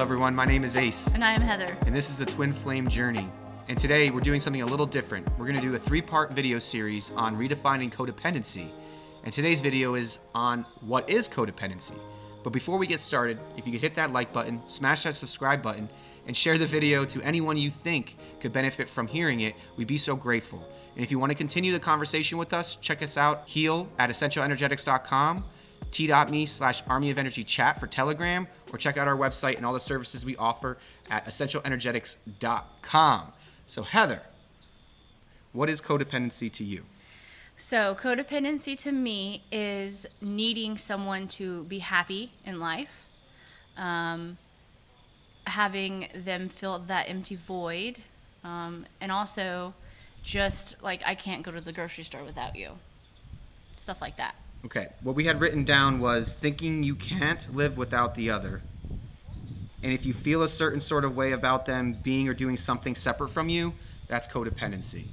everyone. My name is Ace. And I am Heather. And this is the Twin Flame Journey. And today we're doing something a little different. We're going to do a 3-part video series on redefining codependency. And today's video is on what is codependency. But before we get started, if you could hit that like button, smash that subscribe button, and share the video to anyone you think could benefit from hearing it, we'd be so grateful. And if you want to continue the conversation with us, check us out, heal at essentialenergetics.com, t.me/armyofenergychat for Telegram, or check out our website and all the services we offer at essentialenergetics.com. So Heather, what is codependency to you? So codependency to me is needing someone to be happy in life, having them fill that empty void, and also just like I can't go to the grocery store without you. Stuff like that. Okay, what we had written down was thinking you can't live without the other. And if you feel a certain sort of way about them being or doing something separate from you, that's codependency.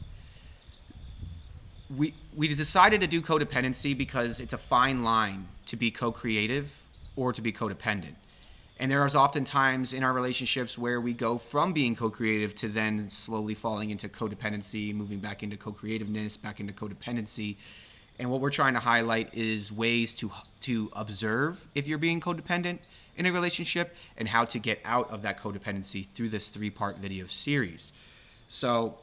We decided to do codependency because it's a fine line to be co-creative or to be codependent. And there is often times in our relationships where we go from being co-creative to then slowly falling into codependency, moving back into co-creativeness, back into codependency. And what we're trying to highlight is ways to observe if you're being codependent in a relationship and how to get out of that codependency through this 3-part video series. So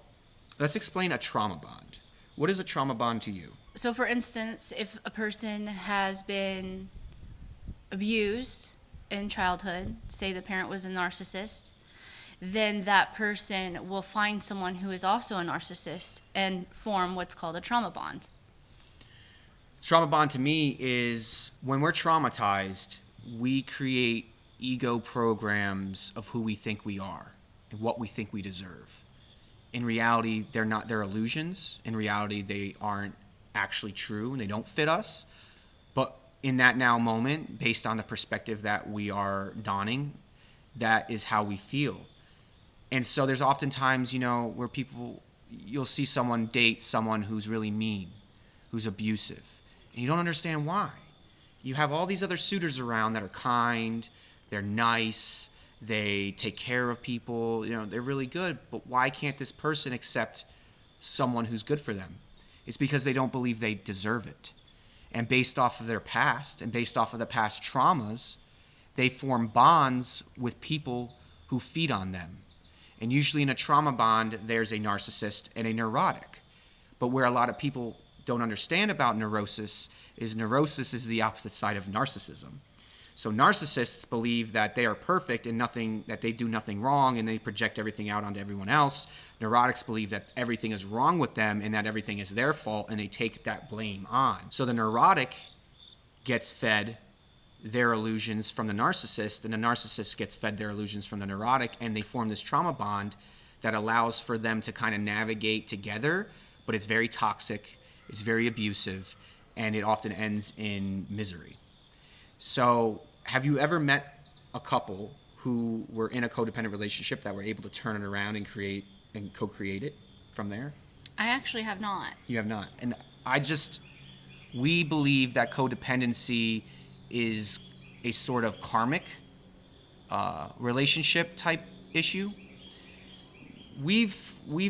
let's explain a trauma bond. What is a trauma bond to you? So for instance, if a person has been abused in childhood, say the parent was a narcissist, then that person will find someone who is also a narcissist and form what's called a trauma bond. Trauma bond to me is when we're traumatized, we create ego programs of who we think we are and what we think we deserve. In reality, they're illusions. In reality, they aren't actually true and they don't fit us. But in that now moment, based on the perspective that we are donning, that is how we feel. And so there's oftentimes, where you'll see someone date someone who's really mean, who's abusive. And you don't understand why. You have all these other suitors around that are kind, they're nice, they take care of people, they're really good, but why can't this person accept someone who's good for them? It's because they don't believe they deserve it. And based off of their past and based off of the past traumas, they form bonds with people who feed on them. And usually in a trauma bond, there's a narcissist and a neurotic. But where a lot of people don't understand about neurosis is the opposite side of narcissism. So narcissists believe that they are perfect and that they do nothing wrong and they project everything out onto everyone else. Neurotics believe that everything is wrong with them and that everything is their fault and they take that blame on. So the neurotic gets fed their illusions from the narcissist and the narcissist gets fed their illusions from the neurotic, and they form this trauma bond that allows for them to kind of navigate together, but it's very toxic, it's very abusive, and it often ends in misery. So have you ever met a couple who were in a codependent relationship that were able to turn it around and create and co-create it from there? I actually have not. You have not. And we believe that codependency is a sort of karmic relationship type issue. We've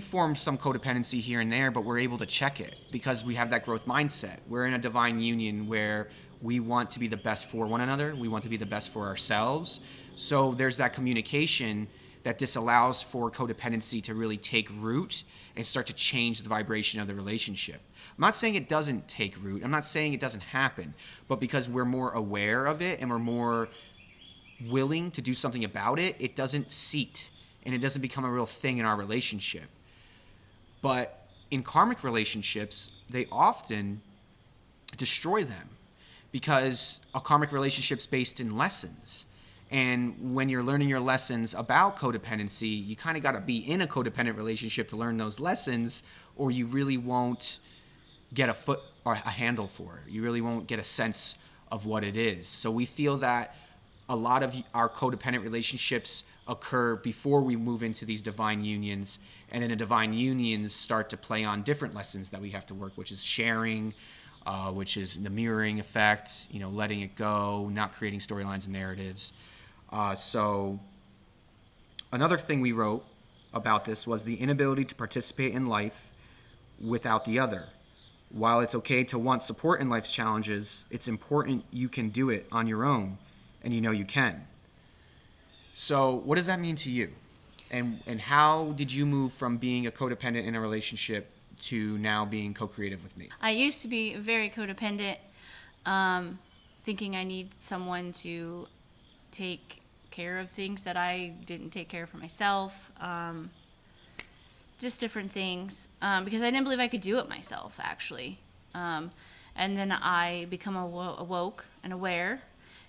formed some codependency here and there, but we're able to check it because we have that growth mindset. We're in a divine union where we want to be the best for one another. We want to be the best for ourselves. So there's that communication that disallows for codependency to really take root and start to change the vibration of the relationship. I'm not saying it doesn't take root. I'm not saying it doesn't happen. But because we're more aware of it and we're more willing to do something about it, it doesn't seat and it doesn't become a real thing in our relationship. But in karmic relationships, they often destroy them because a karmic relationship's based in lessons. And when you're learning your lessons about codependency, you kind of got to be in a codependent relationship to learn those lessons, or you really won't get a foot or a handle for it. You really won't get a sense of what it is. So we feel that a lot of our codependent relationships occur before we move into these divine unions, and then the divine unions start to play on different lessons that we have to work, which is sharing, which is the mirroring effect, letting it go, not creating storylines and narratives. So Another thing we wrote about this was the inability to participate in life without the other. While it's okay to want support in life's challenges, it's important you can do it on your own, and you know you can. So what does that mean to you? And how did you move from being a codependent in a relationship to now being co-creative with me? I used to be very codependent, thinking I need someone to take care of things that I didn't take care of for myself. Just different things, because I didn't believe I could do it myself, actually. And then I become awoke and aware,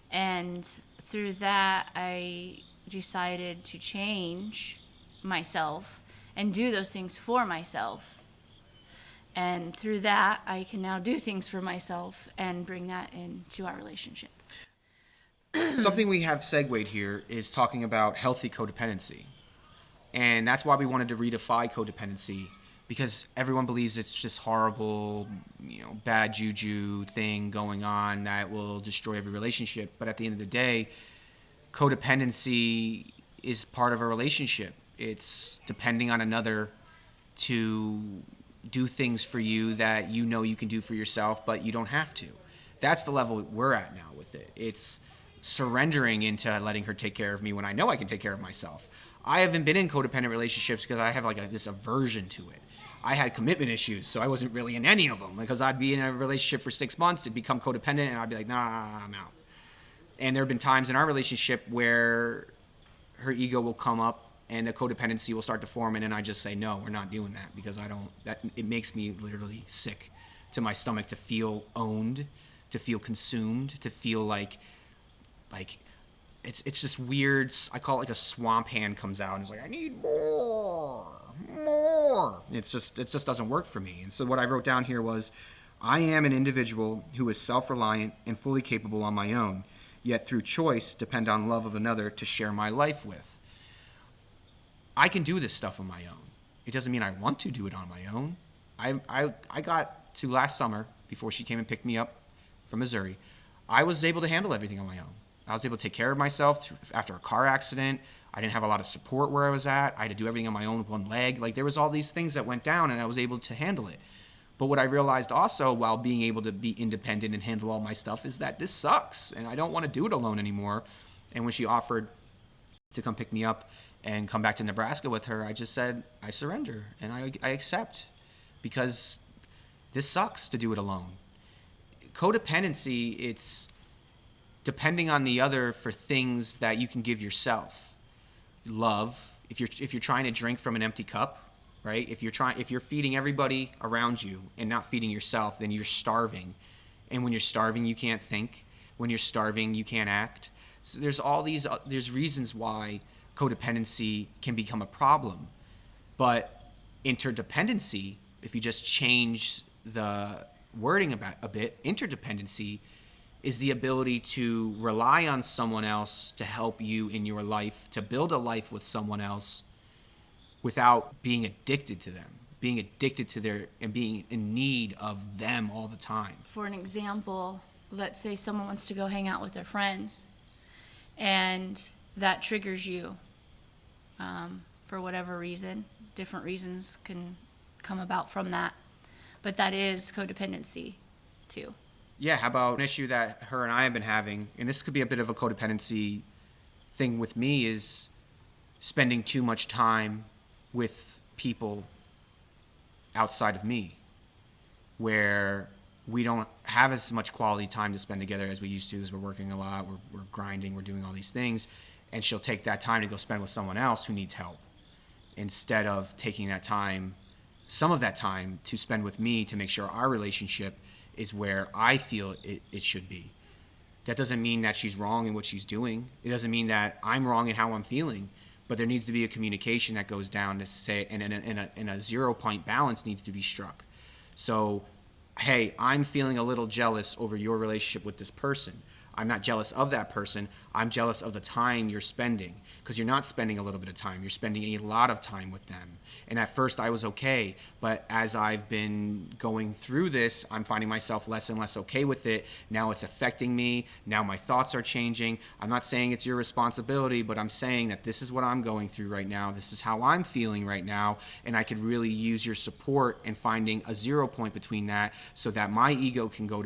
and through that I decided to change myself and do those things for myself. And through that, I can now do things for myself and bring that into our relationship. Something we have segued here is talking about healthy codependency. And that's why we wanted to redefine codependency, because everyone believes it's just horrible, bad juju thing going on that will destroy every relationship. But at the end of the day, codependency is part of a relationship. It's depending on another to do things for you that you know you can do for yourself, but you don't have to. That's the level we're at now with it. It's surrendering into letting her take care of me when I know I can take care of myself. I haven't been in codependent relationships because I have this aversion to it. I had commitment issues, so I wasn't really in any of them, because I'd be in a relationship for 6 months, it'd become codependent, and I'd be like, nah, I'm out. And there have been times in our relationship where her ego will come up and the codependency will start to form, and then I just say, no, we're not doing that, because it makes me literally sick to my stomach to feel owned, to feel consumed, to feel like it's just weird. I call it like a swamp hand comes out and it's like, I need more. It just doesn't work for me. And so what I wrote down here was, I am an individual who is self-reliant and fully capable on my own, yet through choice depend on love of another to share my life with. I can do this stuff on my own. It doesn't mean I want to do it on my own. I got to last summer, before she came and picked me up from Missouri, I was able to handle everything on my own. I was able to take care of myself after a car accident. I didn't have a lot of support where I was at. I had to do everything on my own with one leg. There was all these things that went down, and I was able to handle it. But what I realized also while being able to be independent and handle all my stuff is that this sucks, and I don't want to do it alone anymore. And when she offered to come pick me up and come back to Nebraska with her, I just said, I surrender, and I accept, because this sucks to do it alone. Codependency, it's depending on the other for things that you can give yourself. Love, if you're trying to drink from an empty cup, right? If you're feeding everybody around you and not feeding yourself, then you're starving. And when you're starving, you can't think. When you're starving, you can't act. So there's reasons why codependency can become a problem. But interdependency, if you just change the wording about a bit, interdependency is the ability to rely on someone else to help you in your life, to build a life with someone else without being addicted to them, being addicted to and being in need of them all the time. For an example, let's say someone wants to go hang out with their friends, and that triggers you for whatever reason. Different reasons can come about from that, but that is codependency too. Yeah, how about an issue that her and I have been having, and this could be a bit of a codependency thing with me, is spending too much time with people outside of me, where we don't have as much quality time to spend together as we used to, as we're working a lot, we're grinding, we're doing all these things, and she'll take that time to go spend with someone else who needs help, instead of taking that time, some of that time, to spend with me to make sure our relationship is where I feel it should be. That doesn't mean that she's wrong in what she's doing. It doesn't mean that I'm wrong in how I'm feeling. But there needs to be a communication that goes down to say, and a 0-point balance needs to be struck. So, hey, I'm feeling a little jealous over your relationship with this person. I'm not jealous of that person. I'm jealous of the time you're spending. because you're not spending a little bit of time. You're spending a lot of time with them. And at first I was okay, but as I've been going through this, I'm finding myself less and less okay with it. Now it's affecting me. Now my thoughts are changing. I'm not saying it's your responsibility, but I'm saying that this is what I'm going through right now. This is how I'm feeling right now, and I could really use your support in finding a 0 point between that so that my ego can go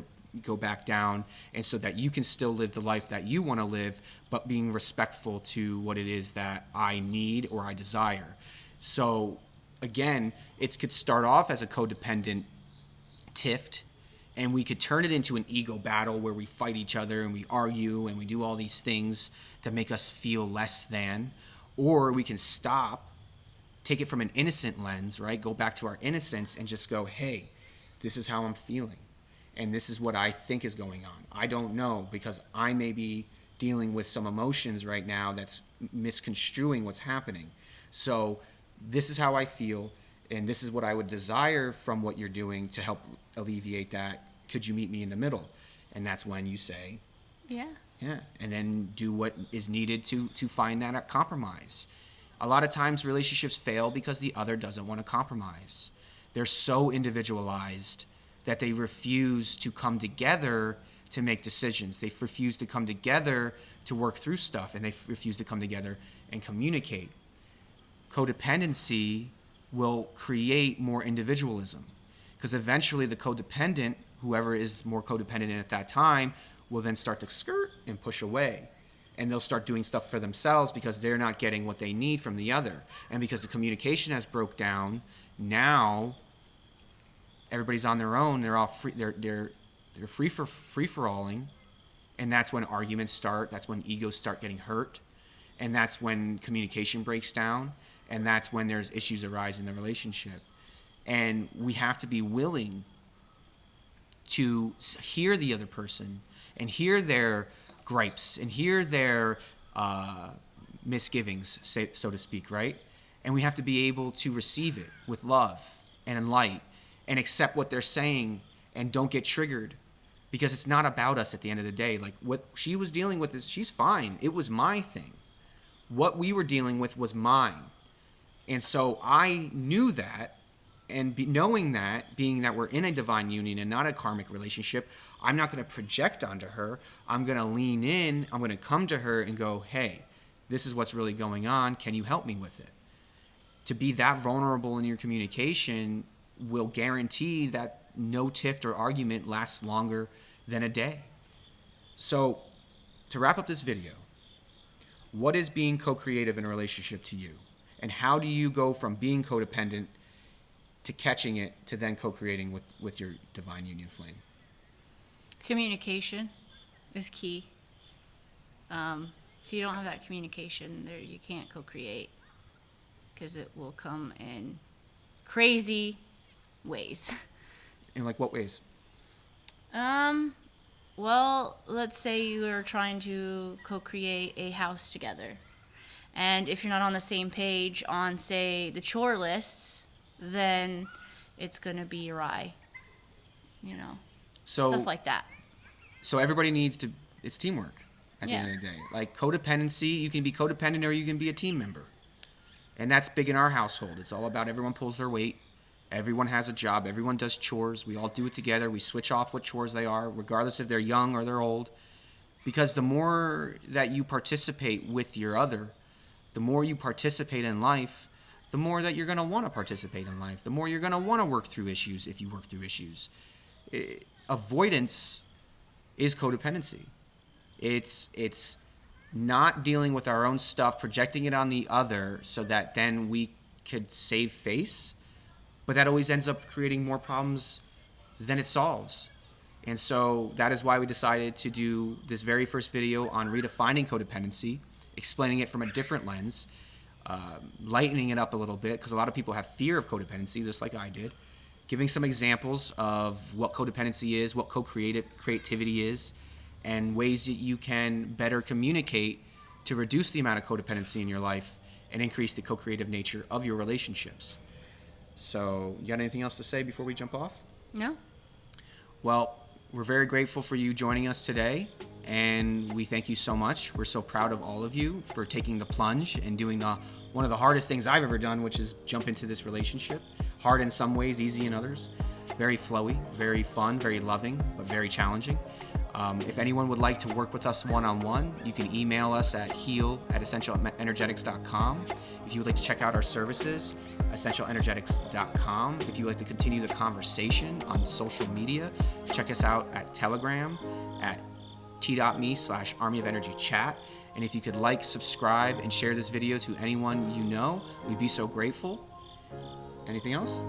back down, and so that you can still live the life that you want to live, but being respectful to what it is that I need or I desire. So again, it could start off as a codependent tiff, and we could turn it into an ego battle where we fight each other and we argue and we do all these things that make us feel less than. Or we can stop, take it from an innocent lens, right? Go back to our innocence and just go, hey, this is how I'm feeling. And this is what I think is going on. I don't know, because I may be dealing with some emotions right now that's misconstruing what's happening. So this is how I feel, and this is what I would desire from what you're doing to help alleviate that. Could you meet me in the middle? And that's when you say, Yeah. and then do what is needed to find that compromise. A lot of times relationships fail because the other doesn't want to compromise. They're so individualized that they refuse to come together to make decisions. They refuse to come together to work through stuff, and they refuse to come together and communicate. Codependency will create more individualism, because eventually the codependent, whoever is more codependent at that time, will then start to skirt and push away. And they'll start doing stuff for themselves because they're not getting what they need from the other. And because the communication has broke down, now everybody's on their own. They're all free. They're free for alling, and that's when arguments start. That's when egos start getting hurt, and that's when communication breaks down, and that's when there's issues arise in the relationship. And we have to be willing to hear the other person and hear their gripes and hear their misgivings, so to speak, right? And we have to be able to receive it with love and in light, and accept what they're saying, and don't get triggered, because it's not about us at the end of the day. Like, what she was dealing with is, she's fine. It was my thing. What we were dealing with was mine. And so I knew that, and knowing that, being that we're in a divine union and not a karmic relationship, I'm not going to project onto her. I'm going to lean in. I'm going to come to her and go, hey, this is what's really going on. Can you help me with it? To be that vulnerable in your communication will guarantee that no tiff or argument lasts longer than a day. So, to wrap up this video, what is being co-creative in a relationship to you? And how do you go from being codependent to catching it to then co-creating with your divine union flame? Communication is key. If you don't have that communication, there you can't co-create, because it will come in crazy ways. In like what ways? Well, let's say you are trying to co-create a house together, and if you're not on the same page on, say, the chore list, then it's going to be awry, So stuff like that. So everybody it's teamwork at the end of the day. Like codependency, you can be codependent or you can be a team member. And that's big in our household. It's all about everyone pulls their weight. Everyone has a job. Everyone does chores. We all do it together. We switch off what chores they are, regardless if they're young or they're old. Because the more that you participate with your other, the more you participate in life, the more that you're going to want to participate in life, the more you're going to want to work through issues if you work through issues. Avoidance is codependency. It's not dealing with our own stuff, projecting it on the other so that then we could save face, but that always ends up creating more problems than it solves. And so that is why we decided to do this very first video on redefining codependency, explaining it from a different lens, lightening it up a little bit, because a lot of people have fear of codependency, just like I did, giving some examples of what codependency is, what creativity is, and ways that you can better communicate to reduce the amount of codependency in your life and increase the co-creative nature of your relationships. So, you got anything else to say before we jump off? No. Well, we're very grateful for you joining us today. And we thank you so much. We're so proud of all of you for taking the plunge and doing one of the hardest things I've ever done, which is jump into this relationship. Hard in some ways, easy in others. Very flowy, very fun, very loving, but very challenging. If anyone would like to work with us one-on-one, you can email us at heal@essentialenergetics.com. If you would like to check out our services, essentialenergetics.com. If you would like to continue the conversation on social media, check us out at Telegram at t.me/Army of Energy Chat. And if you could like, subscribe, and share this video to anyone you know, we'd be so grateful. Anything else?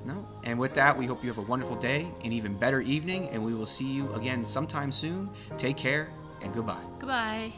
No. And with that, we hope you have a wonderful day, an even better evening, and we will see you again sometime soon. Take care, and goodbye. Goodbye.